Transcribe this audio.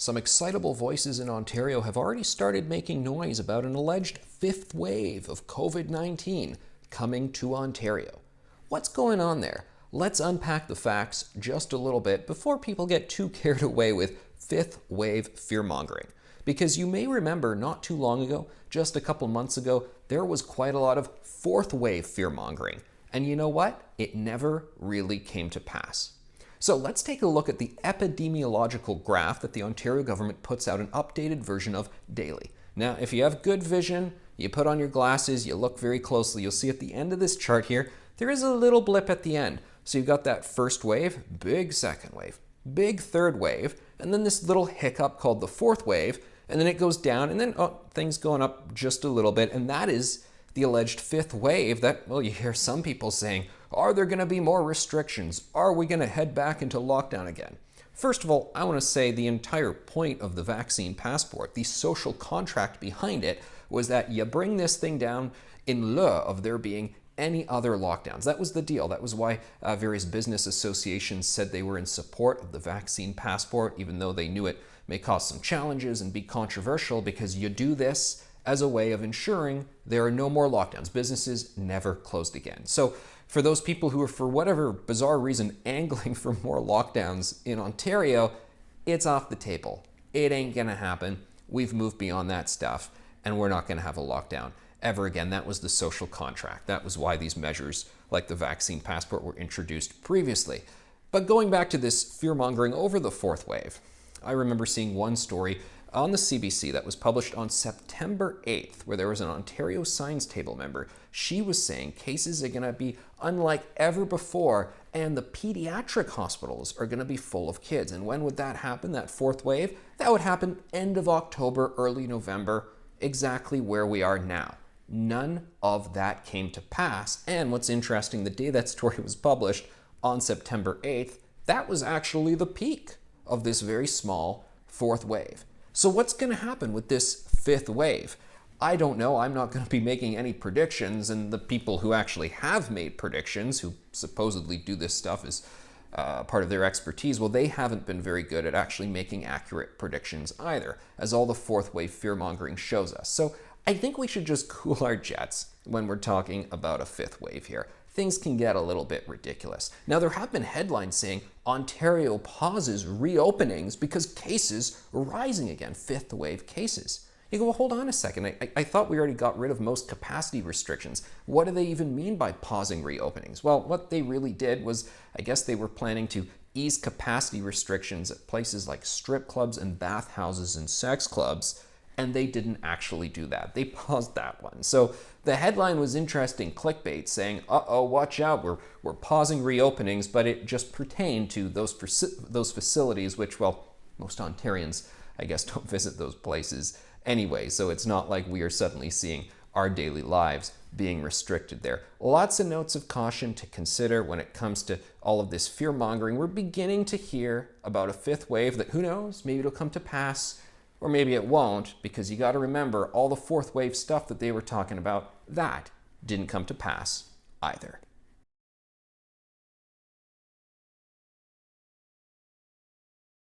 Some excitable voices in Ontario have already started making noise about an alleged fifth wave of COVID-19 coming to Ontario. What's going on there? Let's unpack the facts just a little bit before people get too carried away with fifth wave fear-mongering. Because you may remember not too long ago, just a couple months ago, there was quite a lot of fourth wave fear-mongering. And you know what? It never really came to pass. So let's take a look at the epidemiological graph that the Ontario government puts out an updated version of daily. Now, if you have good vision, you put on your glasses, you look very closely, you'll see at the end of this chart here, there is a little blip at the end. So you've got that first wave, big second wave, big third wave, and then this little hiccup called the fourth wave, and then it goes down, and then things going up just a little bit, and that is the alleged fifth wave that, well, you hear some people saying, are there going to be more restrictions? Are we going to head back into lockdown again? First of all, I want to say the entire point of the vaccine passport, the social contract behind it, was that you bring this thing down in lieu of there being any other lockdowns. That was the deal. That was why various business associations said they were in support of the vaccine passport, even though they knew it may cause some challenges and be controversial, because you do this as a way of ensuring there are no more lockdowns. Businesses never closed again. So for those people who are, for whatever bizarre reason, angling for more lockdowns in Ontario, it's off the table. It ain't gonna happen. We've moved beyond that stuff, and we're not gonna have a lockdown ever again. That was the social contract. That was why these measures, like the vaccine passport, were introduced previously. But going back to this fear-mongering over the fourth wave, I remember seeing one story on the CBC that was published on September 8th, where there was an Ontario Science Table member. She was saying cases are going to be unlike ever before, and the pediatric hospitals are going to be full of kids. And when would that happen, that fourth wave? That would happen end of October, early November, exactly where we are now. None of that came to pass. And what's interesting, the day that story was published on September 8th, that was actually the peak of this very small fourth wave. So what's going to happen with this fifth wave? I don't know. I'm not going to be making any predictions, and the people who actually have made predictions, who supposedly do this stuff as part of their expertise, well, they haven't been very good at actually making accurate predictions either, as all the fourth wave fear-mongering shows us. So I think we should just cool our jets when we're talking about a fifth wave here. Things can get a little bit ridiculous. Now, there have been headlines saying Ontario pauses reopenings because cases are rising again, fifth wave cases. You go, well, hold on a second. I thought we already got rid of most capacity restrictions. What do they even mean by pausing reopenings? Well, what they really did was, I guess they were planning to ease capacity restrictions at places like strip clubs and bathhouses and sex clubs, and they didn't actually do that. They paused that one. So the headline was interesting clickbait saying, uh-oh, watch out, we're pausing reopenings, but it just pertained to those facilities, which, well, most Ontarians, I guess, don't visit those places anyway. So it's not like we are suddenly seeing our daily lives being restricted there. Lots of notes of caution to consider when it comes to all of this fear-mongering. We're beginning to hear about a fifth wave that, who knows, maybe it'll come to pass, or maybe it won't, because you got to remember all the fourth wave stuff that they were talking about, that didn't come to pass either.